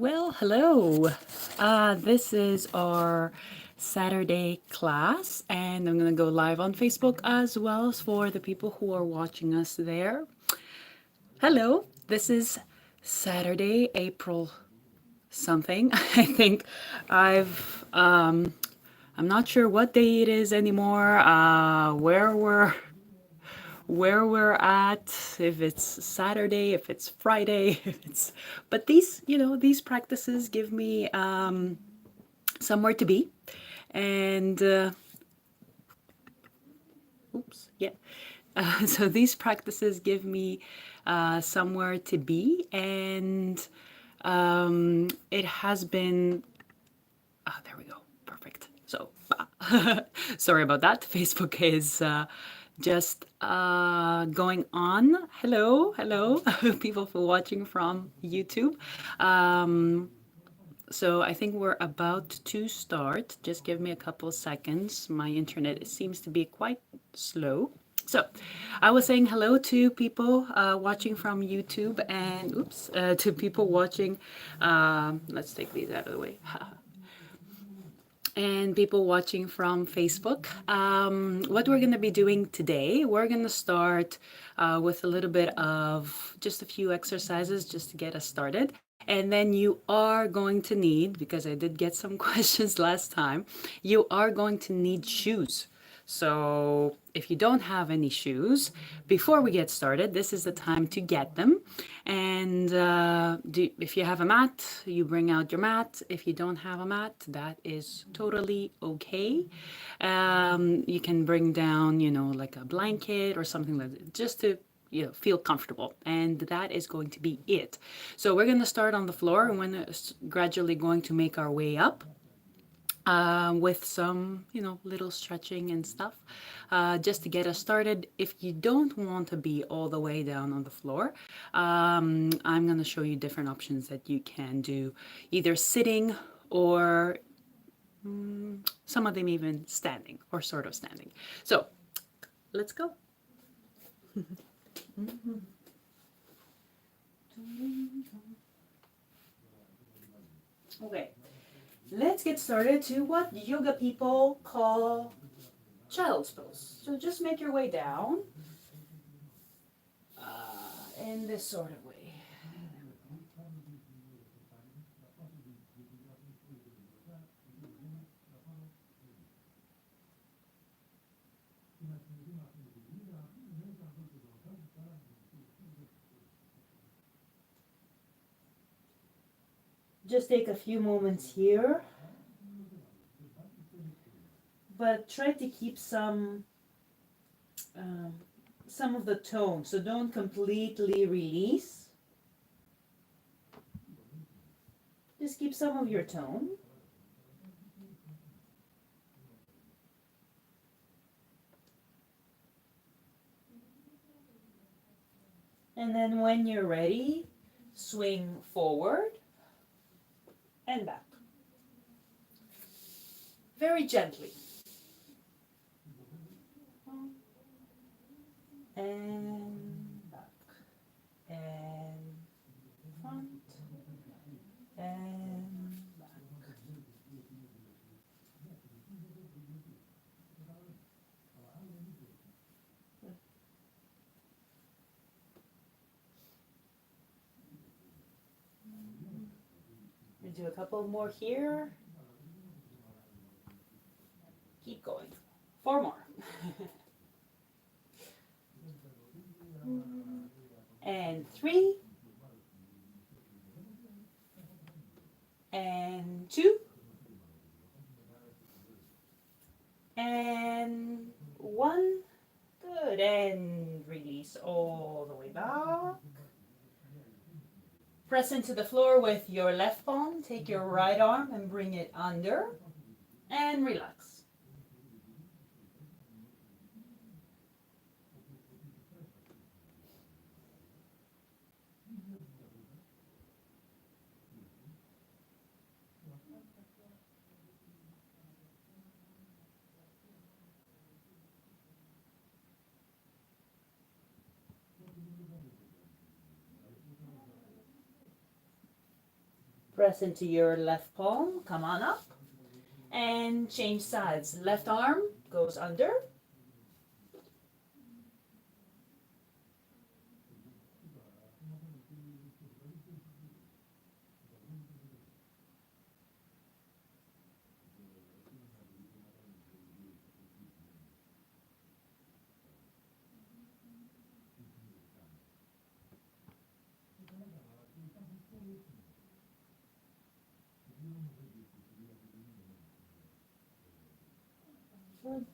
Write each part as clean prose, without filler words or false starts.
Well, hello. This is our Saturday class, and I'm going to go live on Facebook as well as for the people who are watching us there. Hello, this is Saturday, April something. I think I'm not sure what day it is anymore, where we're at, if it's Saturday, if it's Friday, if it's, but these practices give me somewhere to be. And oops, yeah. So these practices give me somewhere to be, and it has been. There we go, perfect. So sorry about that. Facebook is just going on. Hello, hello, people for watching from YouTube. So I think we're about to start. Just give me a couple seconds. My internet seems to be quite slow. So I was saying hello to people watching from YouTube and to people watching. Let's take these out of the way. And people watching from Facebook. What we're going to be doing today, we're going to start with a little bit of just a few exercises just to get us started. And then you are going to need, because I did get some questions last time, you are going to need shoes. So if you don't have any shoes, before we get started, this is the time to get them. And if you have a mat, you bring out your mat. If you don't have a mat, that is totally okay. You can bring down, like a blanket or something like that, just to feel comfortable, and that is going to be it. So we're going to start on the floor, and we're gradually going to make our way up with some, little stretching and stuff, just to get us started. If you don't want to be all the way down on the floor, I'm going to show you different options that you can do, either sitting or some of them even standing or sort of standing. So let's go. Okay, let's get started to what yoga people call child's pose. So just make your way down in this sort of way. Just take a few moments here, but try to keep some of the tone. So don't completely release. Just keep some of your tone. And then when you're ready, swing forward and back. Very gently. And back. And front. And back. We do a couple more here. Keep going. 4 more. And 3. And 2. And 1. Good. And release all the way back. Press into the floor with your left palm. Take your right arm and bring it under. And relax. Press into your left palm, come on up, and change sides. Left arm goes under.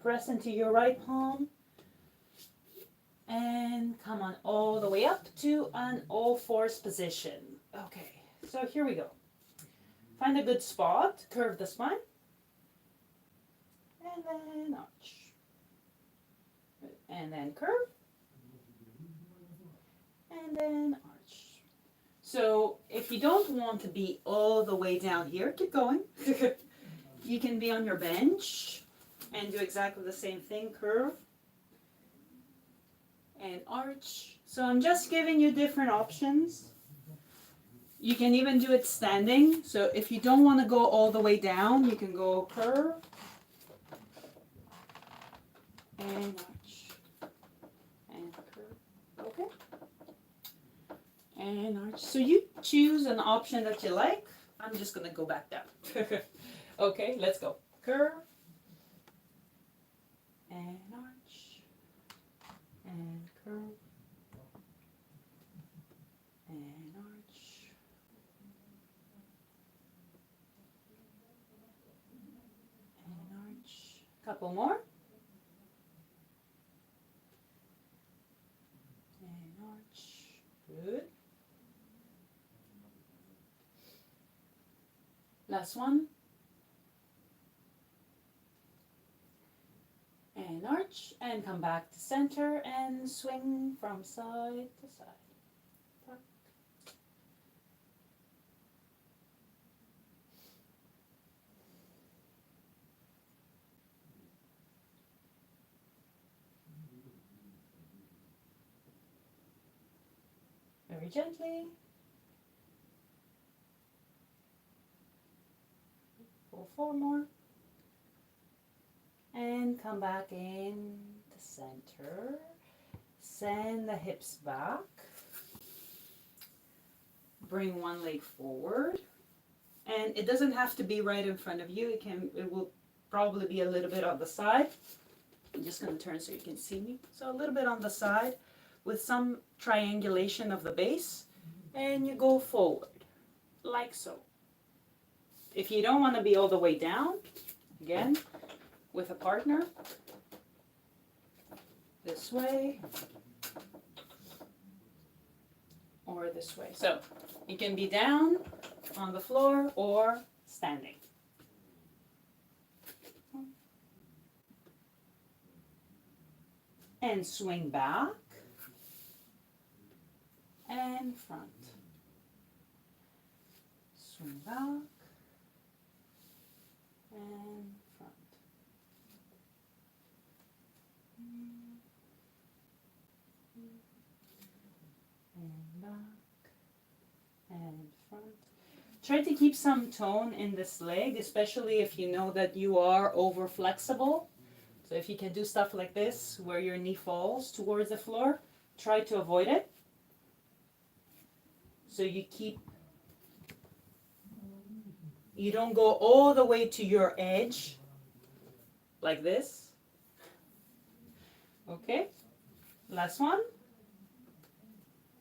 Press into your right palm and come on all the way up to an all fours position. Okay, so here we go. Find a good spot, curve the spine, and then arch. And then curve, and then arch. So if you don't want to be all the way down here, keep going. You can be on your bench and do exactly the same thing, curve and arch. So I'm just giving you different options. You can even do it standing. So if you don't want to go all the way down, you can go curve and arch and curve. Okay. And arch. So you choose an option that you like. I'm just going to go back down. Okay, let's go. Curve and arch and curve and arch and arch. Couple more. And arch. Good. Last one. And arch, and come back to center and swing from side to side. Tuck. Very gently. 4 more. And come back in the center. Send the hips back. Bring one leg forward. And it doesn't have to be right in front of you. It will probably be a little bit on the side. I'm just going to turn so you can see me. So a little bit on the side with some triangulation of the base. And you go forward, like so. If you don't want to be all the way down, again, with a partner, this way or this way. So you can be down on the floor or standing. And swing back and front. Swing back and front. And back and front. Try to keep some tone in this leg, especially if you know that you are over flexible. So if you can do stuff like this, where your knee falls towards the floor, try to avoid it. So you don't go all the way to your edge, like this. Okay, last one.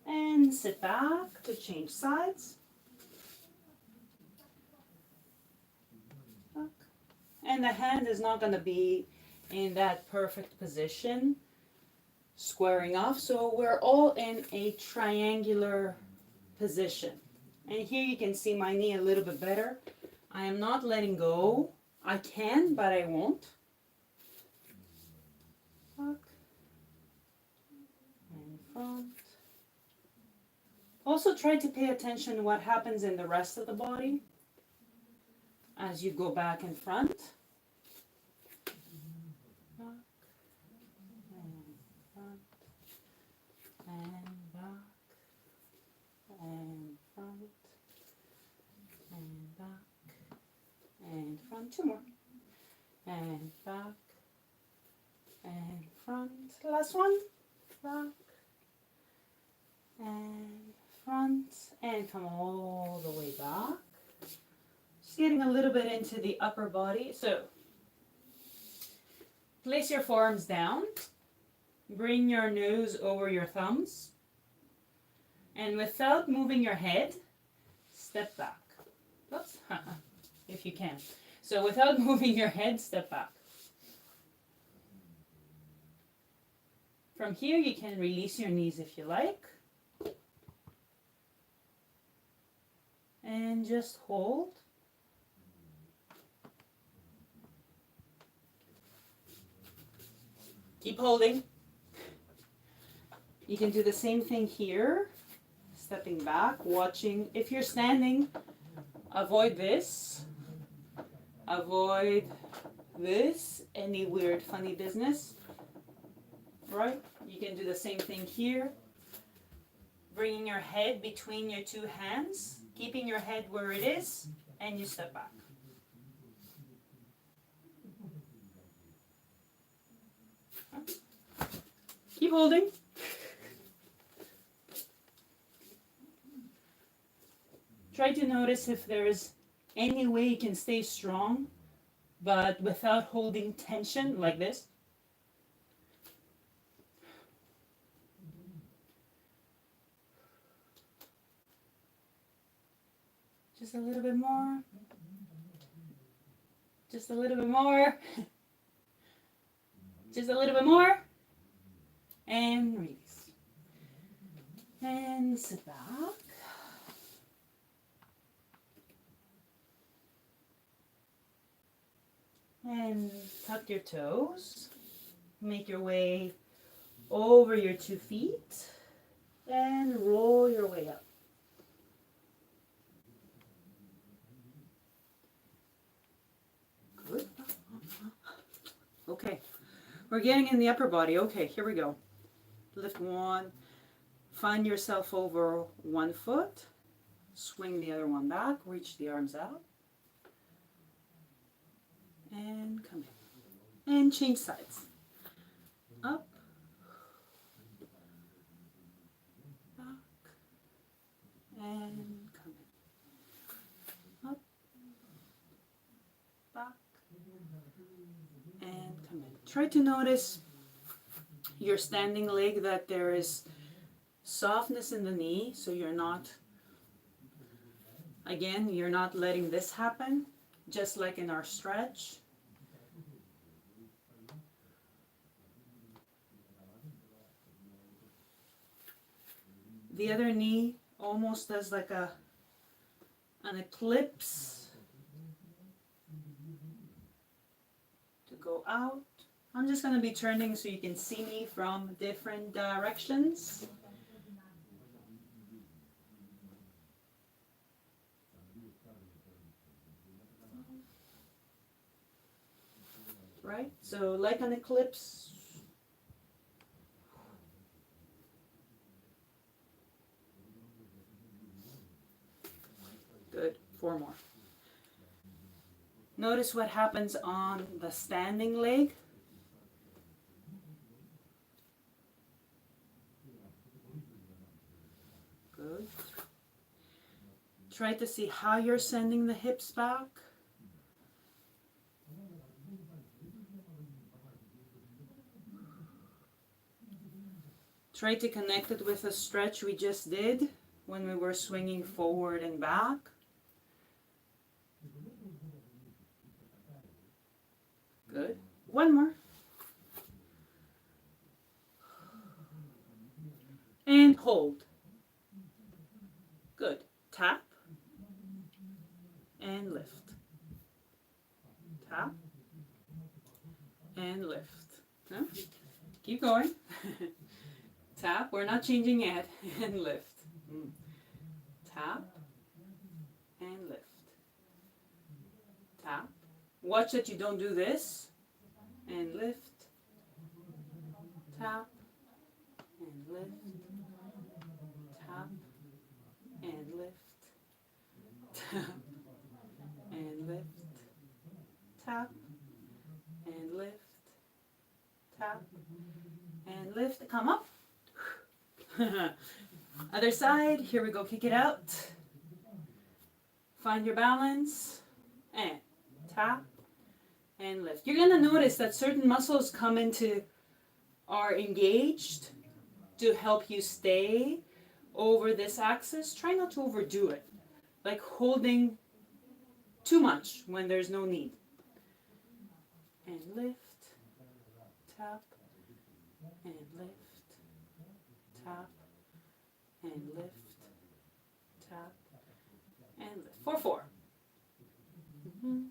And sit back to change sides. And the hand is not going to be in that perfect position, squaring off. So we're all in a triangular position. And here you can see my knee a little bit better. I am not letting go. I can, but I won't. Back and front. Also try to pay attention to what happens in the rest of the body as you go back and front. And back and front and 2 more. And back and front. Last one. Back and front. And come all the way back. Just getting a little bit into the upper body. So place your forearms down. Bring your nose over your thumbs. And without moving your head, step back. Oops. If you can. So without moving your head, step back. From here, you can release your knees if you like. And just hold. Keep holding. You can do the same thing here. Stepping back, watching. If you're standing, avoid this. Avoid this. Any weird, funny business. Right? You can do the same thing here. Bringing your head between your two hands. Keeping your head where it is. And you step back. Keep holding. Try to notice if there is any way you can stay strong, but without holding tension like this. Just a little bit more. Just a little bit more. Just a little bit more. And release. And sit back. And tuck your toes. Make your way over your 2 feet. And roll your way up. Good. Okay. We're getting in the upper body. Okay, here we go. Lift one. Find yourself over 1 foot. Swing the other one back. Reach the arms out. And come in. And change sides. Up. Back. And come in. Up. Back. And come in. Try to notice your standing leg, that there is softness in the knee, so you're not, again, you're not letting this happen, just like in our stretch. The other knee almost does like an ellipse to go out. I'm just going to be turning so you can see me from different directions. Right? So like an ellipse. Good. 4 more. Notice what happens on the standing leg. Good. Try to see how you're sending the hips back. Try to connect it with a stretch we just did when we were swinging forward and back. Good. 1 more. And hold. Good. Tap. And lift. Tap. And lift. Huh? Keep going. Tap. We're not changing yet. And lift. Tap. And lift. Tap. Watch that you don't do this. And lift. Tap. And lift. Tap. And lift. Tap. And lift. tap, and lift, tap, and lift. Come up. Other side, here we go, kick it out. Find your balance, and tap, and lift. You're gonna notice that certain muscles are engaged to help you stay over this axis. Try not to overdo it, like holding too much when there's no need. And lift, tap, and lift, tap, and lift, tap, and lift. 4-4. Mm-hmm.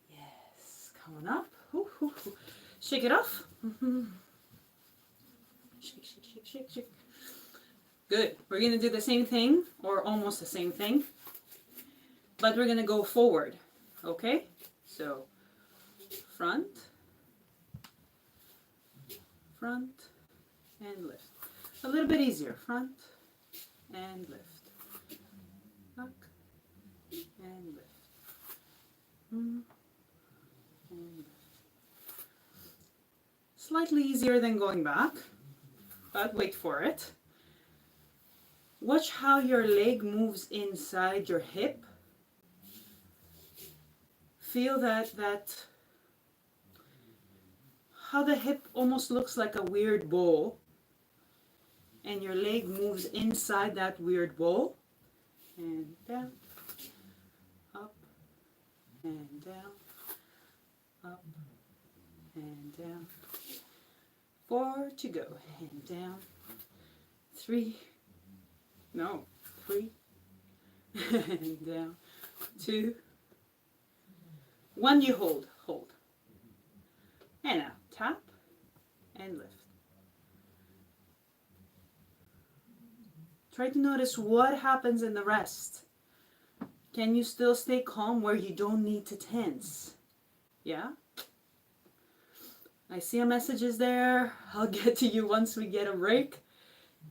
Yes, coming up. Shake it off. Mm-hmm. Shake, shake, shake, shake, shake. Good. We're going to do the same thing, or almost the same thing, but we're going to go forward. Okay? So, front, and lift. A little bit easier. Front, and lift. Back, and lift. And lift. Slightly easier than going back, but wait for it. Watch how your leg moves inside your hip. Feel that how the hip almost looks like a weird bowl, and your leg moves inside that weird bowl. And down, up, and down, up, and down. 4 to go, and down. 3, and down. 2, 1, you hold. And now, tap, and lift. Try to notice what happens in the rest. Can you still stay calm where you don't need to tense? Yeah? I see a message is there. I'll get to you once we get a break.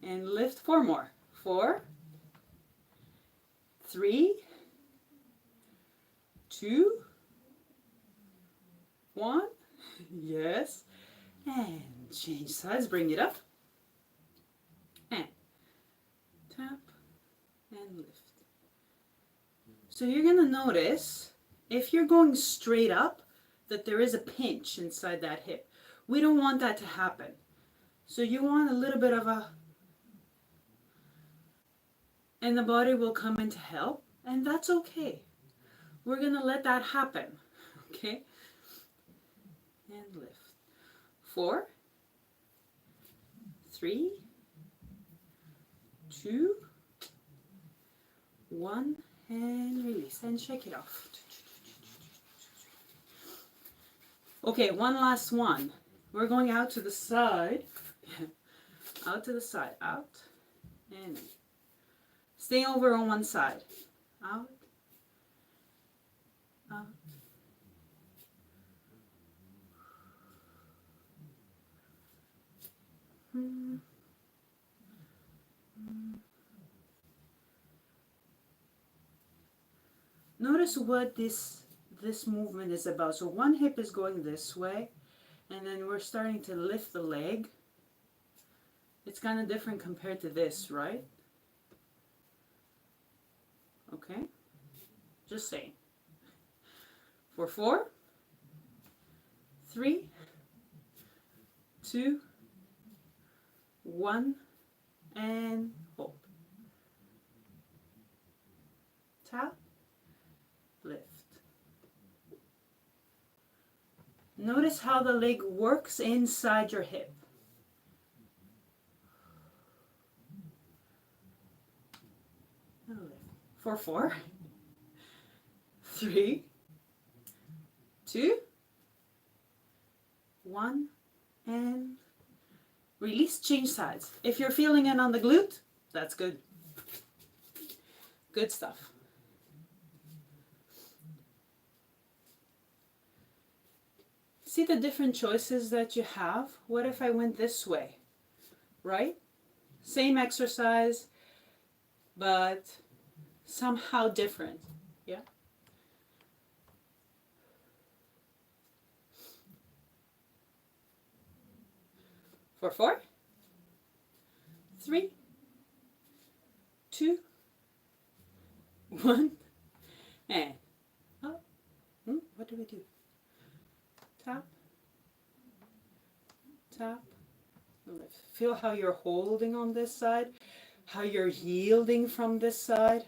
And lift 4 more. 4, 3, 2, 1. Yes. And change sides. Bring it up. And tap and lift. So you're going to notice, if you're going straight up, that there is a pinch inside that hip. We don't want that to happen. So you want a little bit of a, and the body will come in to help, and that's okay. We're going to let that happen. Okay? And lift. 4, 3, 2, 1, and release, and shake it off. Okay, one last one. We're going out to the side. Out to the side. Out. And in. Stay over on one side. Out. Out. Notice what this movement is about. So one hip is going this way, and then we're starting to lift the leg. It's kind of different compared to this, right? Okay? Just saying. For 4, 3, 2, 1, and hold. Tap, lift. Notice how the leg works inside your hip. And lift. For 4, 3, 2, 1, and release, change sides. If you're feeling it on the glute, that's good. Good stuff. See the different choices that you have? What if I went this way, right? Same exercise, but somehow different. Yeah. For 4, 3, 2, 1, and up. What do we do? Tap, tap. Feel how you're holding on this side, how you're yielding from this side.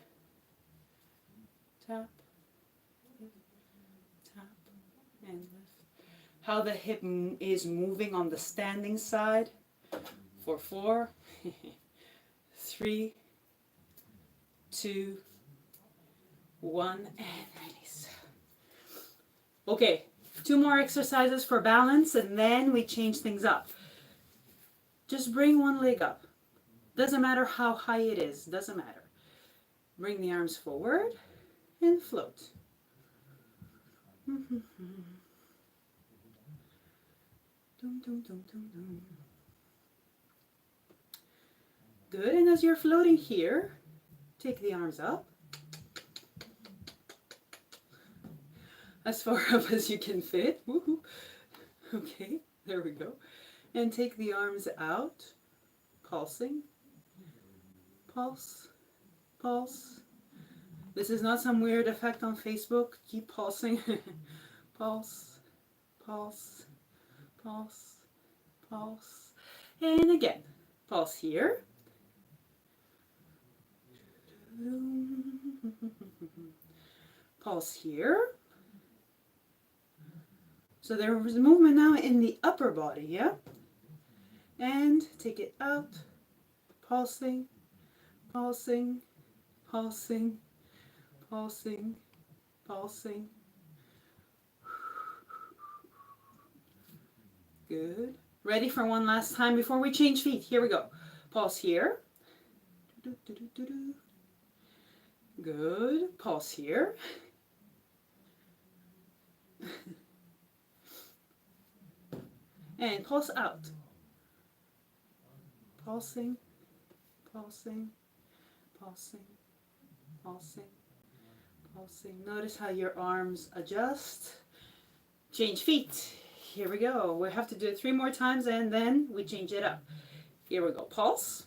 Tap, tap, and lift. How the hip is moving on the standing side. For 4, 3, 2, 1, and release. Okay, 2 more exercises for balance, and then we change things up. Just bring one leg up. Doesn't matter how high it is, doesn't matter. Bring the arms forward and float. Good, and as you're floating here, take the arms up. As far up as you can fit. Woohoo. Okay, there we go. And take the arms out, pulsing. Pulse, pulse. This is not some weird effect on Facebook. Keep pulsing. Pulse, pulse, pulse, pulse. And again, pulse here. Pulse here. So there is movement now in the upper body, yeah? And take it out, pulsing, pulsing, pulsing, pulsing, pulsing. Good. Ready for one last time before we change feet. Here we go. Pulse here. Good. Pulse here. And pulse out. Pulsing, pulsing, pulsing, pulsing, pulsing. Notice how your arms adjust. Change feet. Here we go. We have to do it 3 more times and then we change it up. Here we go. Pulse.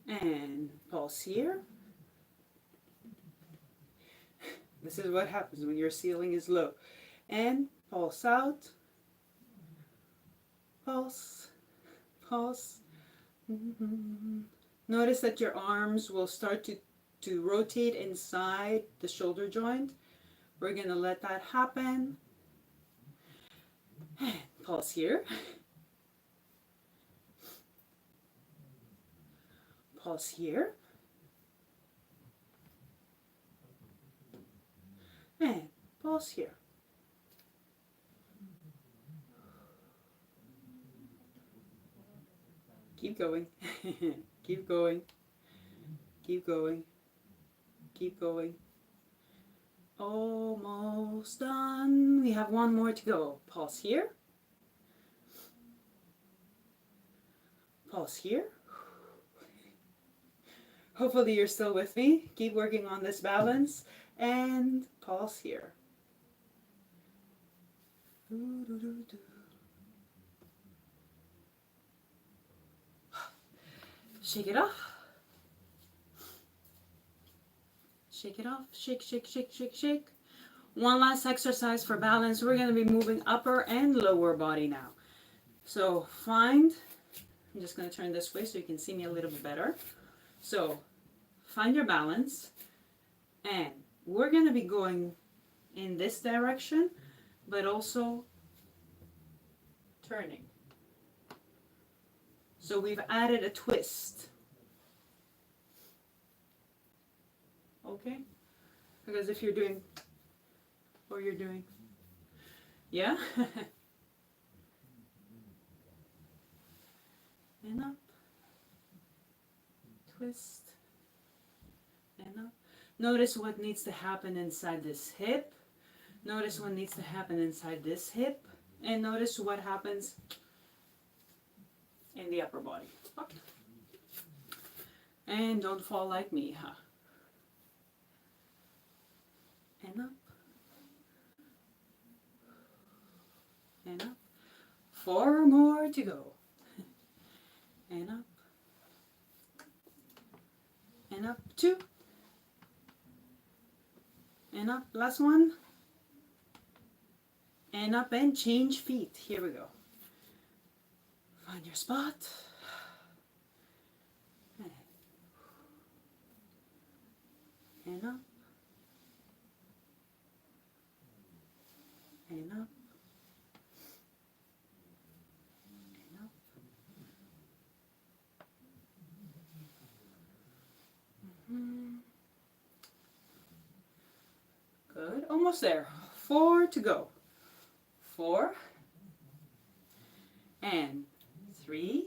And pulse here. This is what happens when your ceiling is low. And pulse out. Pulse, pulse. Notice that your arms will start to rotate inside the shoulder joint. We're going to let that happen. And pulse here. Pulse here. And pulse here. Keep going. Keep going. Keep going. Keep going. Almost done. We have 1 more to go. Pulse here. Pulse here. Hopefully you're still with me. Keep working on this balance. And pulse here. Shake it off. Shake it off. Shake, shake, shake, shake, shake. One last exercise for balance. We're going to be moving upper and lower body now. So I'm just going to turn this way so you can see me a little bit better. So find your balance. And we're going to be going in this direction, but also turning. So we've added a twist. Okay? Because if you're doing, or you're doing, yeah? And up, twist, and up. Notice what needs to happen inside this hip. Notice what needs to happen inside this hip. And notice what happens in the upper body. Up. And don't fall like me, huh? And up. And up. 4 more to go. And up. And up. 2. And up. Last one. And up and change feet. Here we go. Find your spot. And up. And up. And up. Good. Almost there. 4 to go. 4. And 3.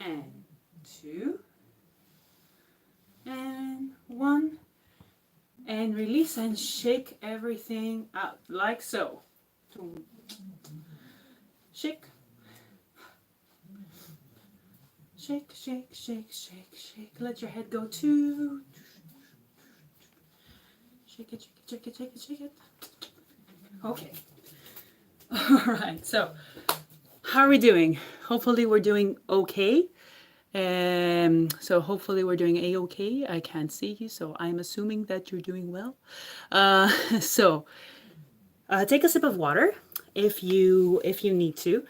And 2. And 1. And release and shake everything out like so. Shake. Shake, shake, shake, shake, shake. Let your head go too. Shake it, shake it, shake it, shake it, shake it. Okay. All right. So, how are we doing? Hopefully, we're doing okay. So hopefully we're doing a-okay. I can't see you, so I'm assuming that you're doing well. So take a sip of water if you need to.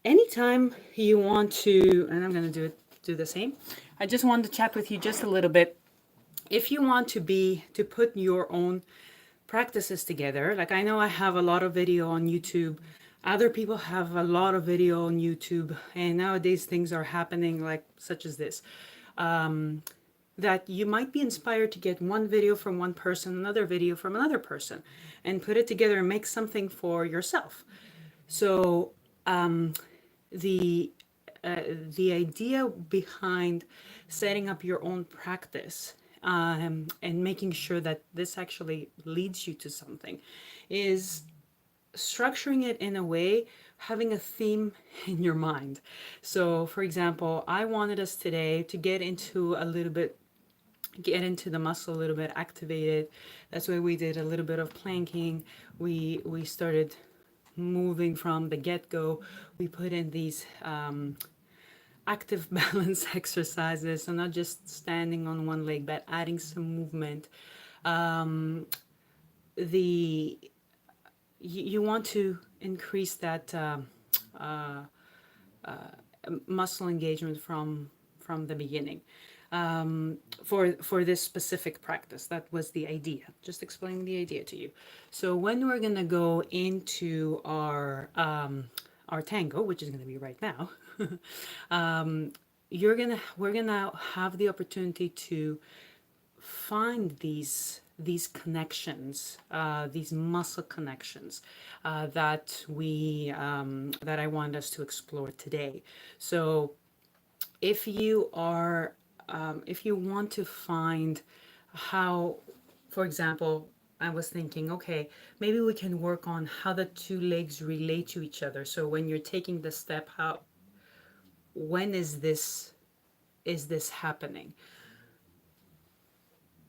Anytime you want to, and I'm gonna do the same. I just wanted to chat with you just a little bit. If you want to put your own practices together, like I know I have a lot of video on YouTube. Other people have a lot of video on YouTube, and nowadays things are happening like such as this. That you might be inspired to get one video from one person, another video from another person, and put it together and make something for yourself. So the idea behind setting up your own practice and making sure that this actually leads you to something is structuring it in a way, having a theme in your mind. So for example, I wanted us today to get into the muscle a little bit, activate it. That's why we did a little bit of planking. We started moving from the get-go. We put in these active balance exercises, so not just standing on one leg, but adding some movement. You want to increase that muscle engagement from the beginning for this specific practice. That was the idea. Just explaining the idea to you. So when we're gonna go into our tango, which is gonna be right now, we're gonna have the opportunity to find these connections, these muscle connections that I want us to explore today. So if you want to find how, for example, I was thinking, okay, maybe we can work on how the two legs relate to each other. So when you're taking the step, when is this happening?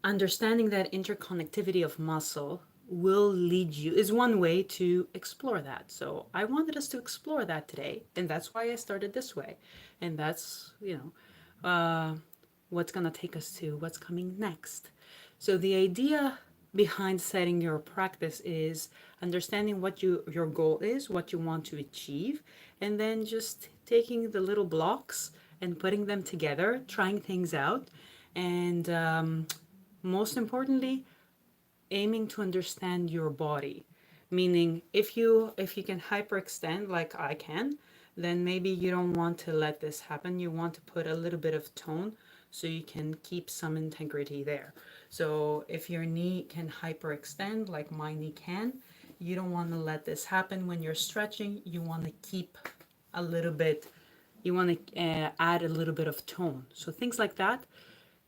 Understanding that interconnectivity of muscle will lead you is one way to explore that. So I wanted us to explore that today, and that's why I started this way. And that's, what's going to take us to what's coming next. So the idea behind setting your practice is understanding what your goal is, what you want to achieve, and then just taking the little blocks and putting them together, trying things out, and most importantly, aiming to understand your body. Meaning, if you can hyperextend like I can, then maybe you don't want to let this happen. You want to put a little bit of tone so you can keep some integrity there. So if your knee can hyperextend like my knee can, you don't want to let this happen. When you're stretching, you want to keep a little bit, you want to add a little bit of tone. So things like that,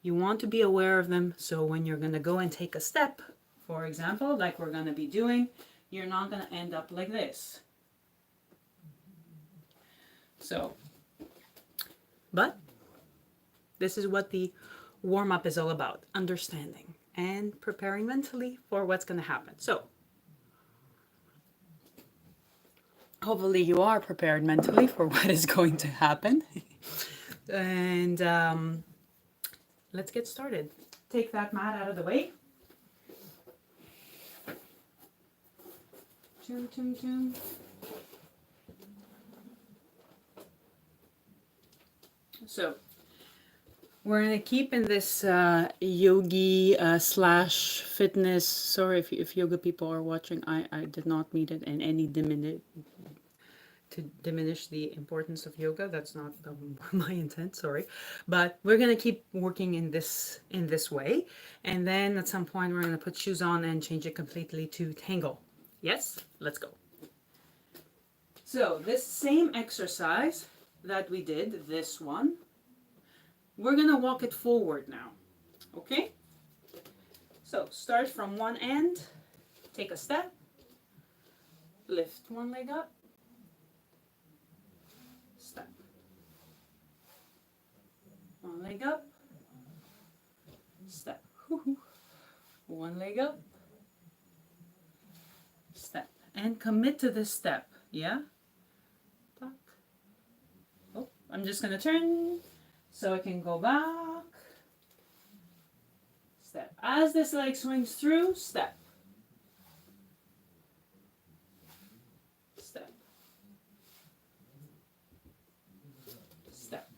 you want to be aware of them. So when you're going to go and take a step, for example, like we're going to be doing, you're not going to end up like this. So, but this is what the warm up is all about, understanding and preparing mentally for what's going to happen. So, hopefully, you are prepared mentally for what is going to happen. And let's get started. Take that mat out of the way. Chum, chum, chum. So, we're going to keep in this yogi slash fitness. Sorry if yoga people are watching. I did not mean it in any to diminish the importance of yoga. That's not my intent, sorry. But we're going to keep working in this way. And then at some point, we're going to put shoes on and change it completely to Tango. Yes? Let's go. So this same exercise that we did, this one, we're going to walk it forward now. Okay? So start from one end, take a step, lift one leg up, step. One leg up, step. One leg up, step. And commit to this step, yeah? Oh, I'm just going to turn so I can go back. Step. As this leg swings through, step. Step. Step.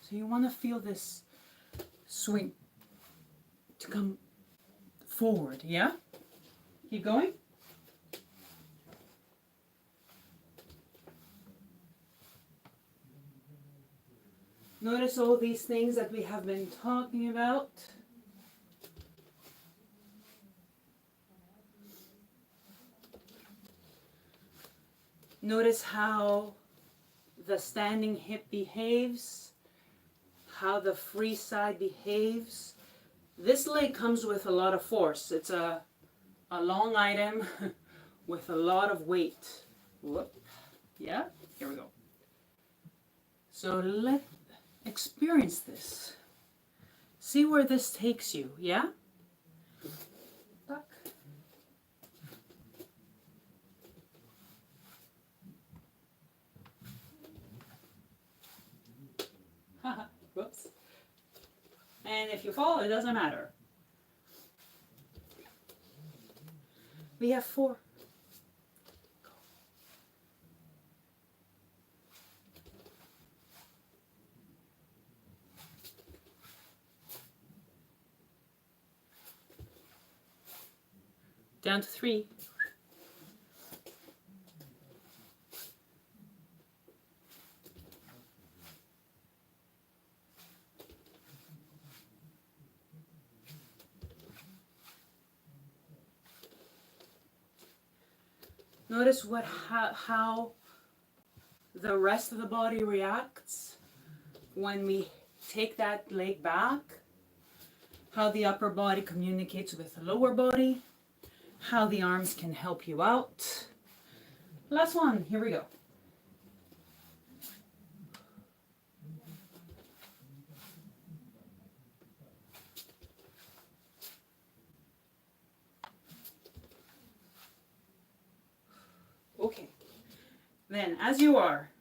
So you want to feel this swing to come forward, yeah? Keep going. Notice all these things that we have been talking about. Notice how the standing hip behaves, how the free side behaves. This leg comes with a lot of force. It's a long item with a lot of weight. Whoop. Yeah, here we go. So let's experience this. See where this takes you, yeah? Tuck. Whoops. And if you fall, it doesn't matter. We have 4. Down to 3. Notice how the rest of the body reacts when we take that leg back, how the upper body communicates with the lower body, how the arms can help you out. Last one, here we go. Okay, then as you are,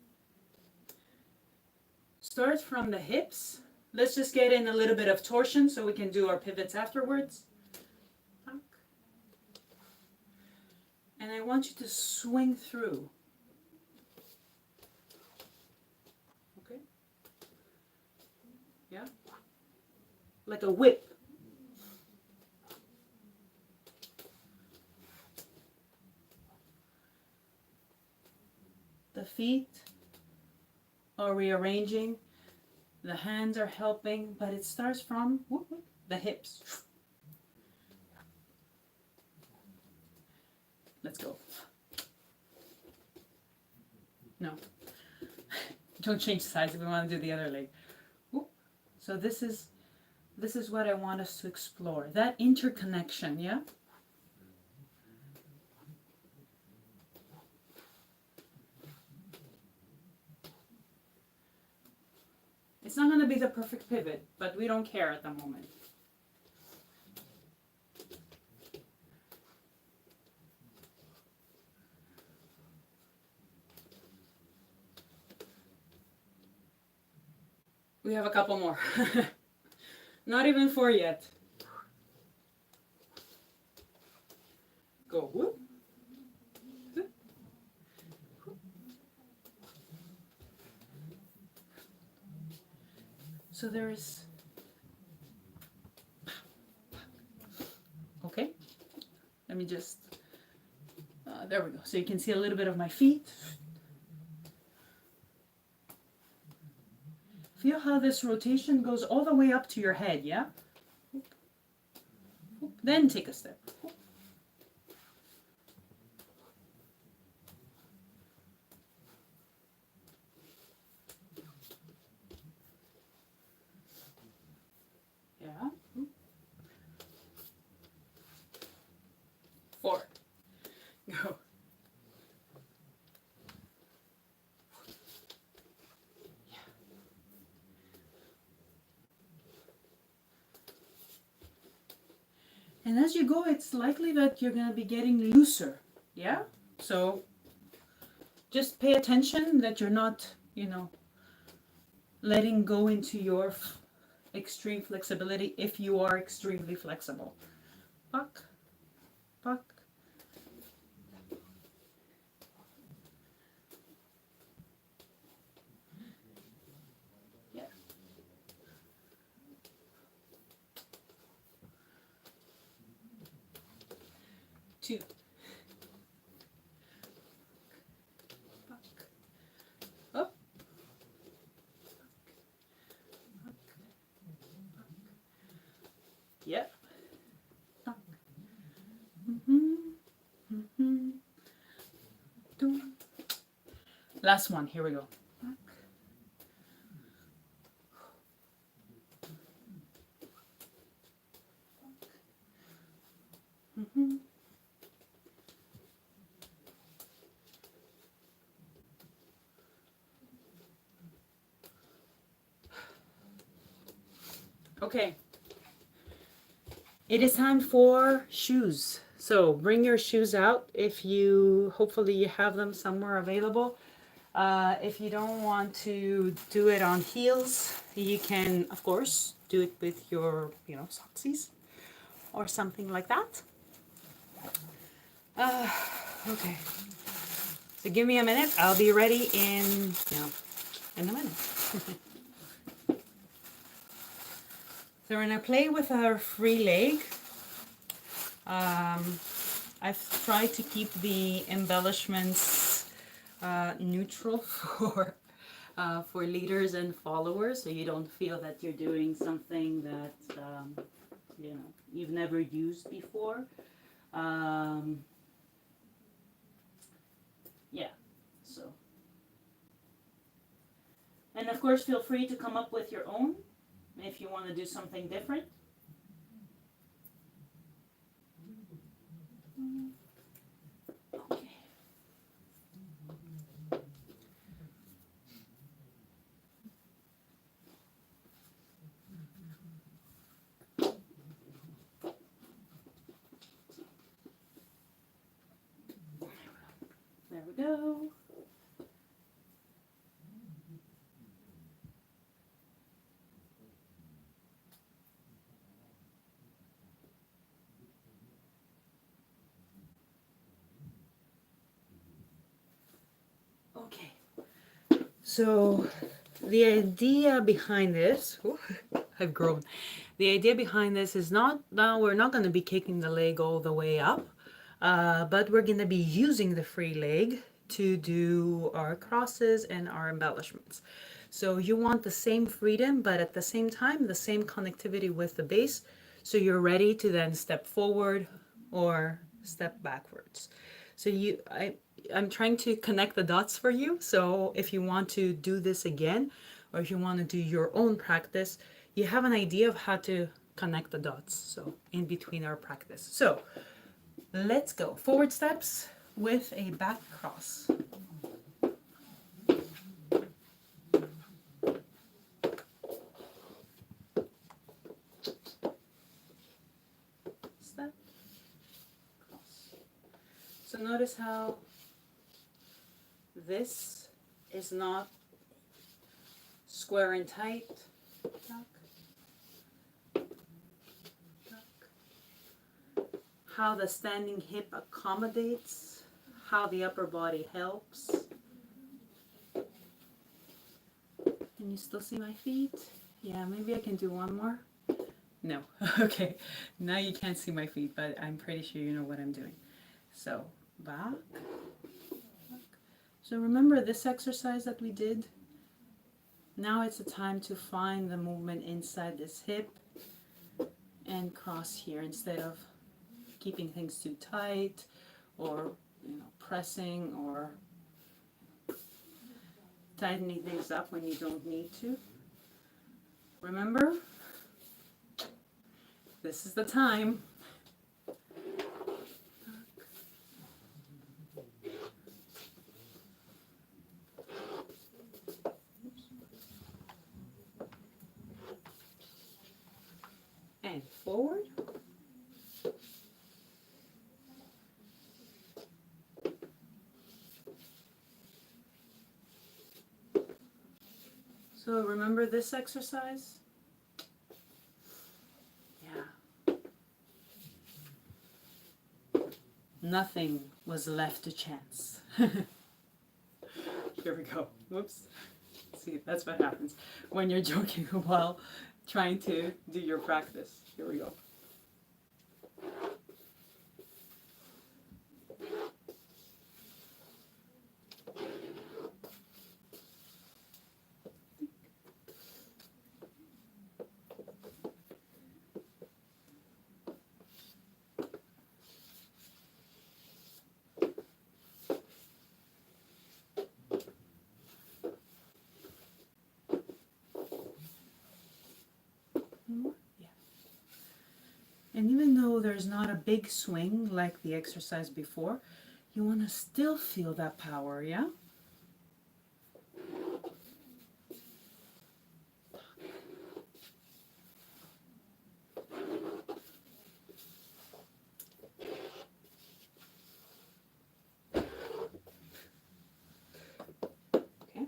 start from the hips. Let's just get in a little bit of torsion so we can do our pivots afterwards. And I want you to swing through. Okay? Yeah? Like a whip. The feet are rearranging, the hands are helping, but it starts from the hips. Let's go. No. Don't change sides if we want to do the other leg. Ooh. So this is what I want us to explore. That interconnection, yeah? It's not going to be the perfect pivot, but we don't care at the moment. We have a couple more. Not even 4 yet. Go. Whoop. So there's, okay, let me just, there we go. So you can see a little bit of my feet. Feel how this rotation goes all the way up to your head, yeah? Then take a step. Yeah. 4. Go. And as you go, it's likely that you're going to be getting looser, yeah? So just pay attention that you're not, letting go into your extreme flexibility if you are extremely flexible. Puck, puck. Yeah. 2. Up. Yep. Last one. Here we go. Okay. It is time for shoes. So bring your shoes out if hopefully you have them somewhere available. If you don't want to do it on heels, you can, of course, do it with your, socksies or something like that. Okay. So give me a minute. I'll be ready in a minute. So we're going to play with our free leg. I've tried to keep the embellishments neutral for leaders and followers, so you don't feel that you're doing something that you've never used before. Yeah. So, and of course, feel free to come up with your own if you want to do something different. Okay. There we go. Okay. So the idea behind this, I've grown. The idea behind this is we're not going to be kicking the leg all the way up, but we're going to be using the free leg to do our crosses and our embellishments. So you want the same freedom, but at the same time, the same connectivity with the base. So you're ready to then step forward or step backwards. So I'm trying to connect the dots for you. So if you want to do this again, or if you want to do your own practice, you have an idea of how to connect the dots. So in between our practice. So let's go. Forward steps with a back cross. Step, cross. So notice how this is not square and tight. Tuck, tuck. How the standing hip accommodates, how the upper body helps. Can you still see my feet? Yeah, maybe I can do one more. No. Okay. Now you can't see my feet, but I'm pretty sure you know what I'm doing. So, back. So remember this exercise that we did? Now it's a time to find the movement inside this hip and cross here instead of keeping things too tight or pressing or tightening things up when you don't need to. Remember, this is the time. And forward. So remember this exercise? Yeah. Nothing was left to chance. Here we go. Whoops. See, that's what happens when you're joking while trying to do your practice. Here we go. Yeah. And even though there's not a big swing like the exercise before, you want to still feel that power, yeah? Okay.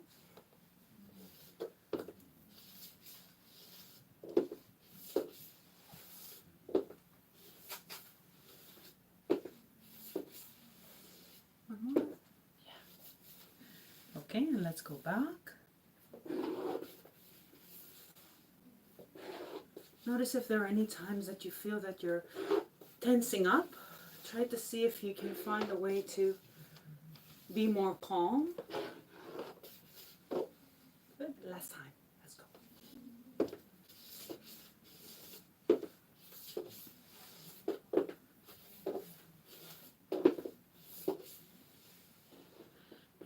One more. Yeah. Okay, and let's go back. Notice if there are any times that you feel that you're tensing up. Try to see if you can find a way to be more calm. Good. Last time. Let's go.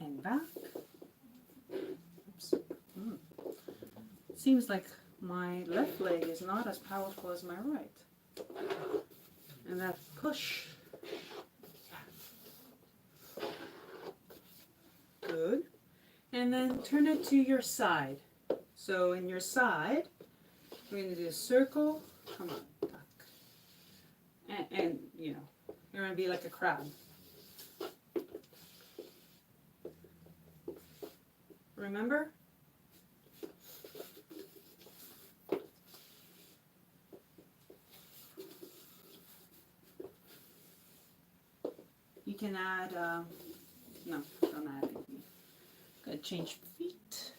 And back. Oops. Seems like my left leg is not as powerful as my right. And that push. Good. And then turn it to your side. So in your side, we're going to do a circle. Come on, duck. And you're going to be like a crab. Remember? You can add, no, don't add anything. Gonna change feet.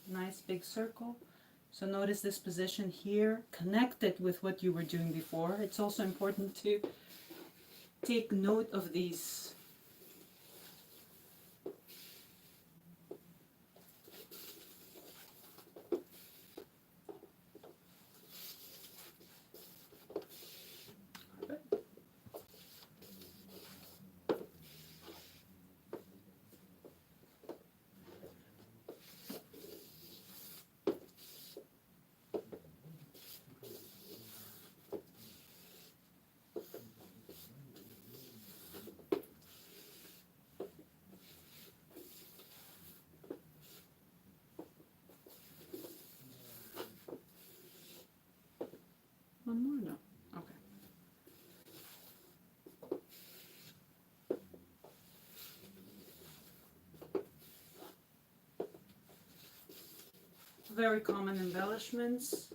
Nice big circle. So notice this position here, connect it with what you were doing before. It's also important to take note of these. very common embellishments.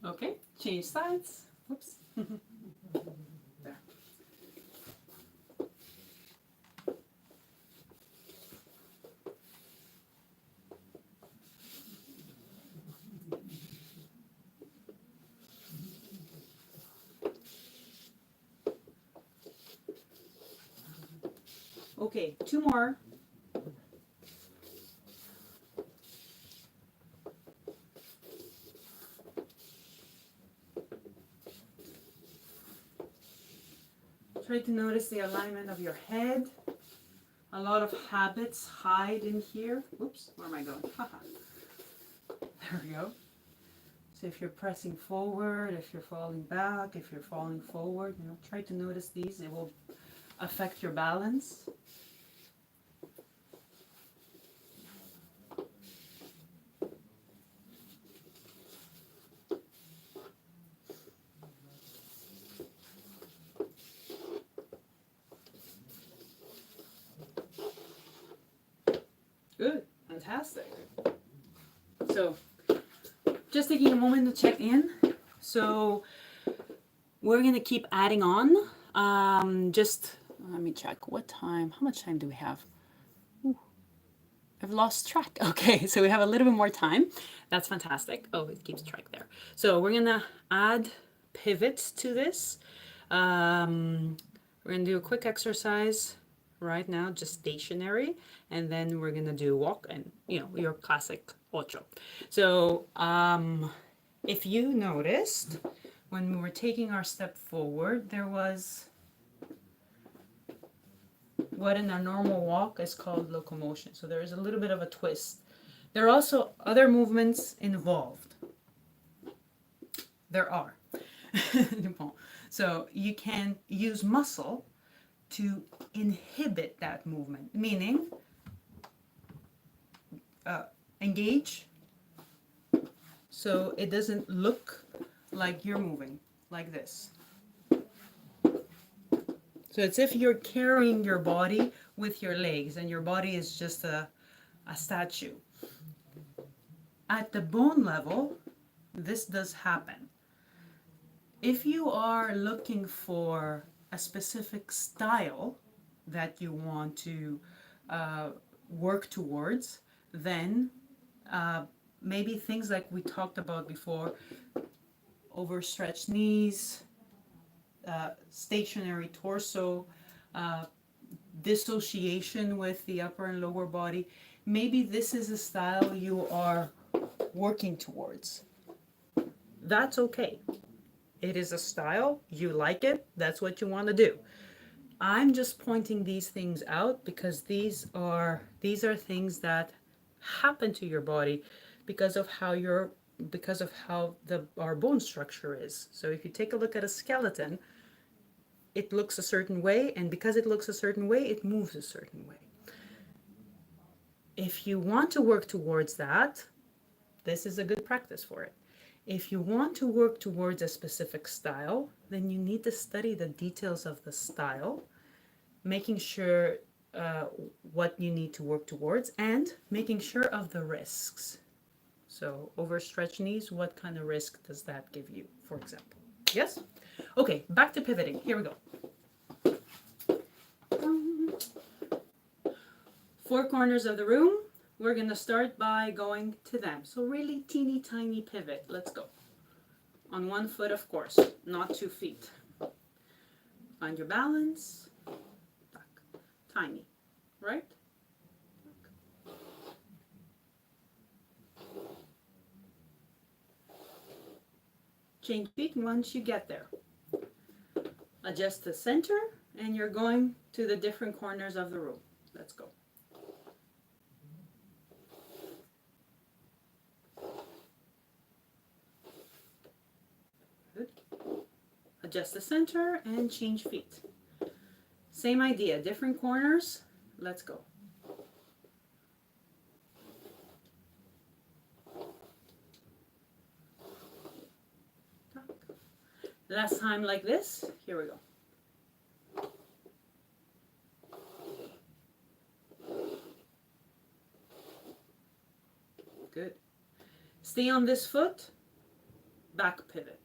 Okay, change sides. Oops. There. Okay, two more. Try to notice the alignment of your head. A lot of habits hide in here. Oops, where am I going? There we go. So if you're pressing forward, if you're falling back, if you're falling forward, try to notice these. It will affect your balance. Good, fantastic. So just taking a moment to check in. So we're gonna keep adding on. Just let me check what time. How much time do we have? Ooh, I've lost track. Okay, so we have a little bit more time. That's fantastic. Oh, it keeps track there. So we're gonna add pivots to this. We're gonna do a quick exercise right now, just stationary, and then we're gonna do walk and your classic ocho. So if you noticed, when we were taking our step forward, there was what in a normal walk is called locomotion. So there is a little bit of a twist. There are also other movements involved. There are. So you can use muscle to inhibit that movement, meaning engage so it doesn't look like you're moving like this. So it's if you're carrying your body with your legs and your body is just a statue. At the bone level, this does happen. If you are looking for a specific style that you want to work towards, then maybe things like we talked about before, overstretched knees, stationary torso, dissociation with the upper and lower body. Maybe this is a style you are working towards. That's okay. It is a style, you like it, that's what you want to do. I'm just pointing these things out because these are things that happen to your body because of how our bone structure is. So if you take a look at a skeleton, it looks a certain way, and because it looks a certain way, it moves a certain way. If you want to work towards that, this is a good practice for it. If you want to work towards a specific style, then you need to study the details of the style, making sure what you need to work towards, and making sure of the risks. So overstretched knees, what kind of risk does that give you, for example? Yes? Okay, back to pivoting. Here we go. 4 corners of the room. We're going to start by going to them. So really teeny tiny pivot. Let's go. On 1 foot, of course, not 2 feet. Find your balance. Tiny, right? Change feet once you get there. Adjust the center, and you're going to the different corners of the room. Let's go. adjust the center and change feet. Same idea, different corners. Let's go. Last time like this. Here we go. Good. Stay on this foot, back pivot.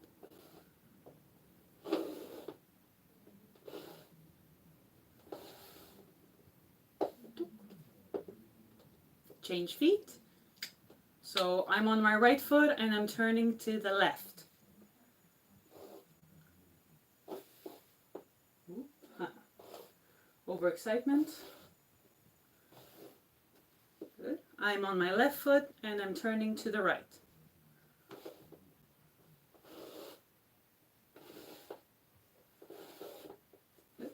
Change feet. So I'm on my right foot and I'm turning to the left. Overexcitement. Good. I'm on my left foot and I'm turning to the right. Good.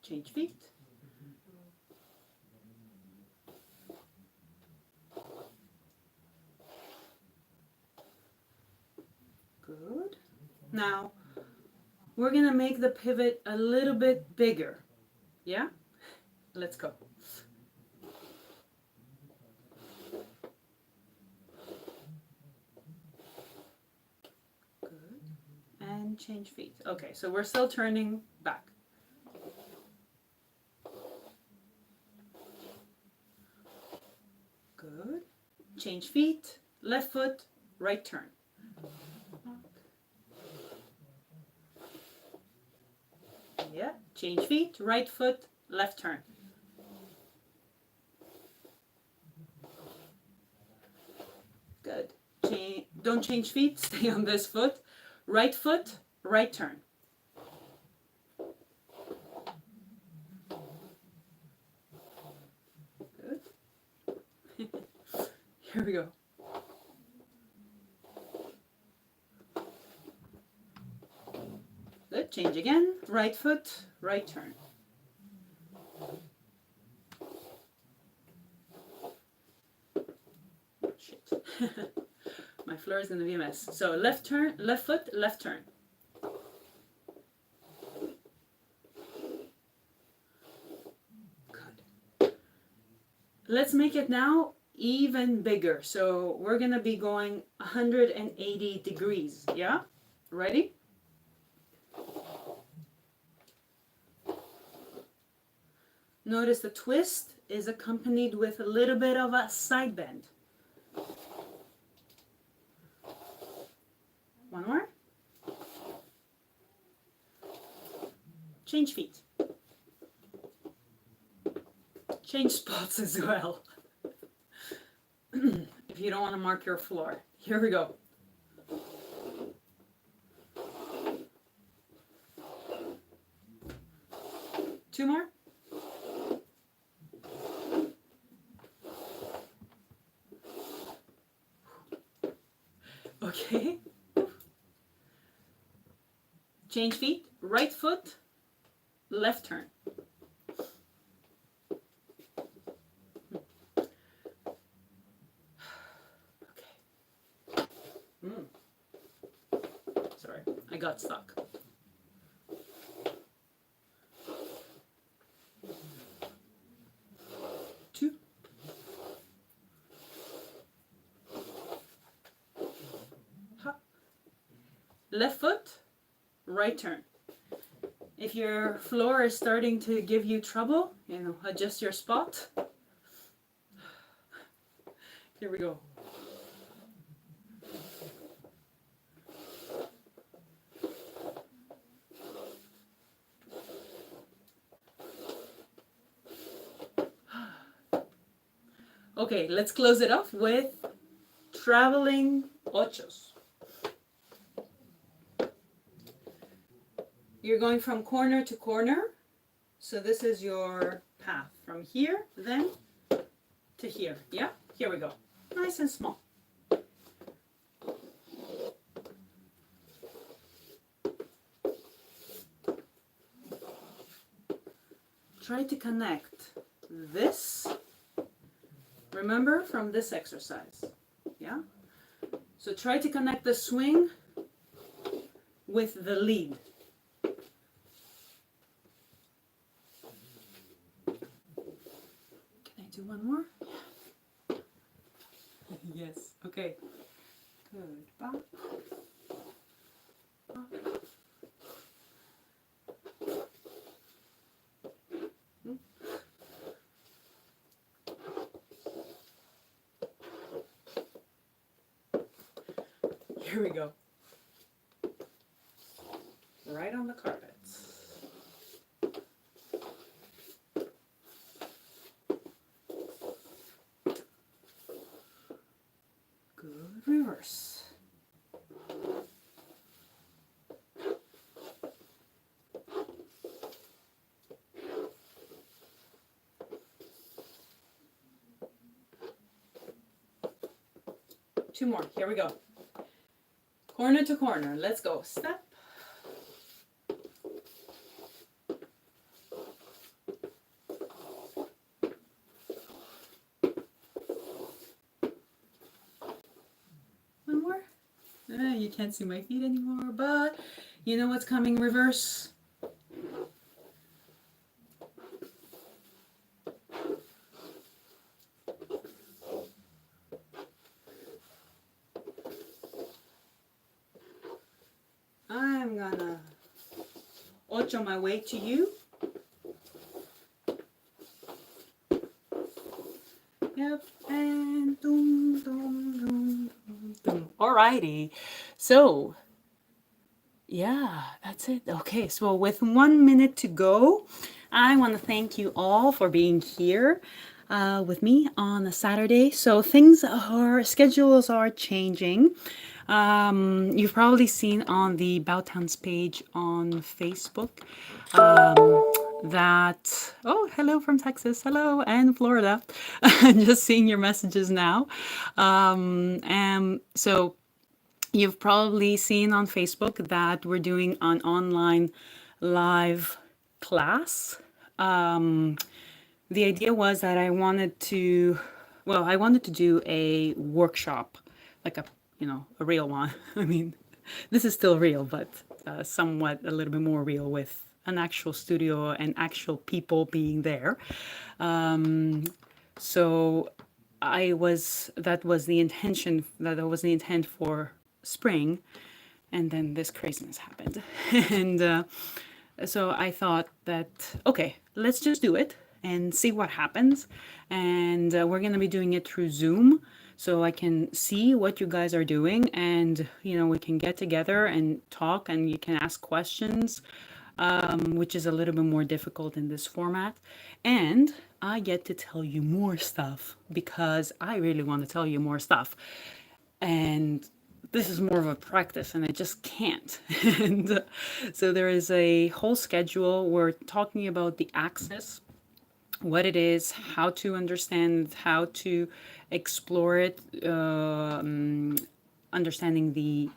Change feet. Good. Now we're gonna make the pivot a little bit bigger. Yeah? Let's go. Good. And change feet. Okay, so we're still turning back. Good. Change feet. Left foot, right turn. Yeah, change feet, right foot, left turn. Good. Don't change feet, stay on this foot. Right foot, right turn. Good. Here we go. Good. Change again. Right foot, right turn. Shit. My floor is going to be a mess. So left turn, left foot, left turn. Good. Let's make it now even bigger. So we're going to be going 180 degrees. Yeah? Ready? Notice the twist is accompanied with a little bit of a side bend. One more. Change feet. Change spots as well. If you don't want to mark your floor. Here we go. Two more. Okay. Change feet, right foot, left turn. Okay. Sorry, I got stuck. Two. Left foot, right turn. If your floor is starting to give you trouble, adjust your spot. Here we go. Okay, let's close it off with traveling ochos. You're going from corner to corner. So this is your path from here, then to here. Yeah? Here we go. Nice and small. Try to connect this, remember, from this exercise. Yeah? So try to connect the swing with the lead. Do one more? Yes. Okay. Good. Ba. Here we go. Right on the carpets. Good reverse. Two more. Here we go. Corner to corner. Let's go. Step. One more. You can't see my feet anymore, but you know what's coming reverse? I'm gonna ocho my way to you. Yep, and doom, doom, doom, doom, doom. Alrighty, so yeah, that's it. Okay, so with 1 minute to go, I want to thank you all for being here with me on a Saturday. So schedules are changing. You've probably seen on the Bautanz page on Facebook that, oh, hello from Texas, hello, and Florida. Just seeing your messages now. And so you've probably seen on Facebook that we're doing an online live class. The idea was that I wanted to do a workshop, like a real one. I mean, this is still real, but somewhat a little bit more real with an actual studio and actual people being there. So that was the intent for spring, and then this craziness happened. And so I thought that, okay, let's just do it and see what happens. And we're going to be doing it through Zoom, so I can see what you guys are doing, and we can get together and talk, and you can ask questions, which is a little bit more difficult in this format. And I get to tell you more stuff because I really want to tell you more stuff. And this is more of a practice, and I just can't. And so there is a whole schedule. We're talking about the axis, what it is, how to understand, how to explore it, understanding the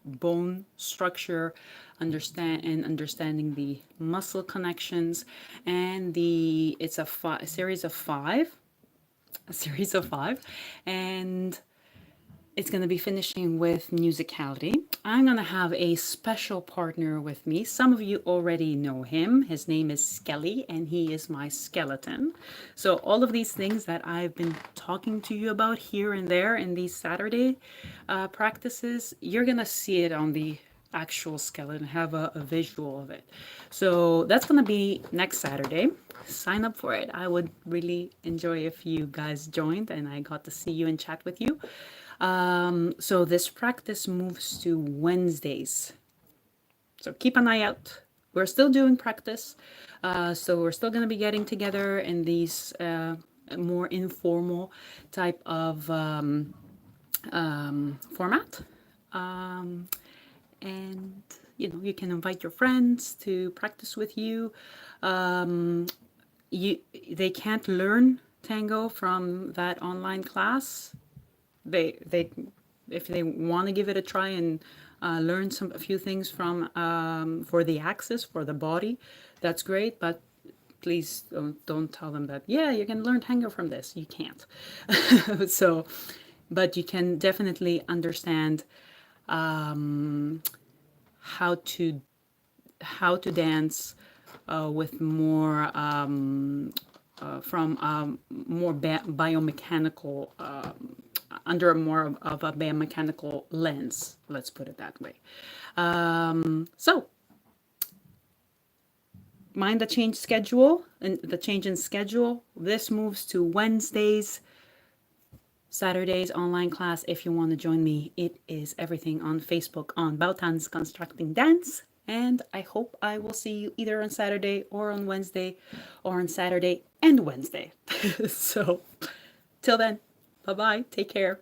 bone structure, understanding the muscle connections, and it's a series of five, and it's going to be finishing with musicality. I'm going to have a special partner with me. Some of you already know him. His name is Skelly, and he is my skeleton. So all of these things that I've been talking to you about here and there in these Saturday practices, you're going to see it on the actual skeleton, have a visual of it. So that's going to be next Saturday. Sign up for it. I would really enjoy if you guys joined and I got to see you and chat with you. So this practice moves to Wednesdays. So keep an eye out. We're still doing practice. So we're still going to be getting together in these more informal type of format. And you can invite your friends to practice with you. They can't learn tango from that online class. They if they want to give it a try and learn a few things from for the axis, for the body, that's great. But please don't tell them that, yeah, you can learn tango from this. You can't. So, but you can definitely understand how to dance with more from more biomechanical, under more of a biomechanical lens. Let's put it that way. So mind the change schedule and the change in schedule. This moves to Wednesdays, Saturdays online class. If you want to join me, it is everything on Facebook on Bautanz Constructing Dance. And I hope I will see you either on Saturday or on Wednesday or on Saturday and Wednesday. So till then, bye bye. Take care.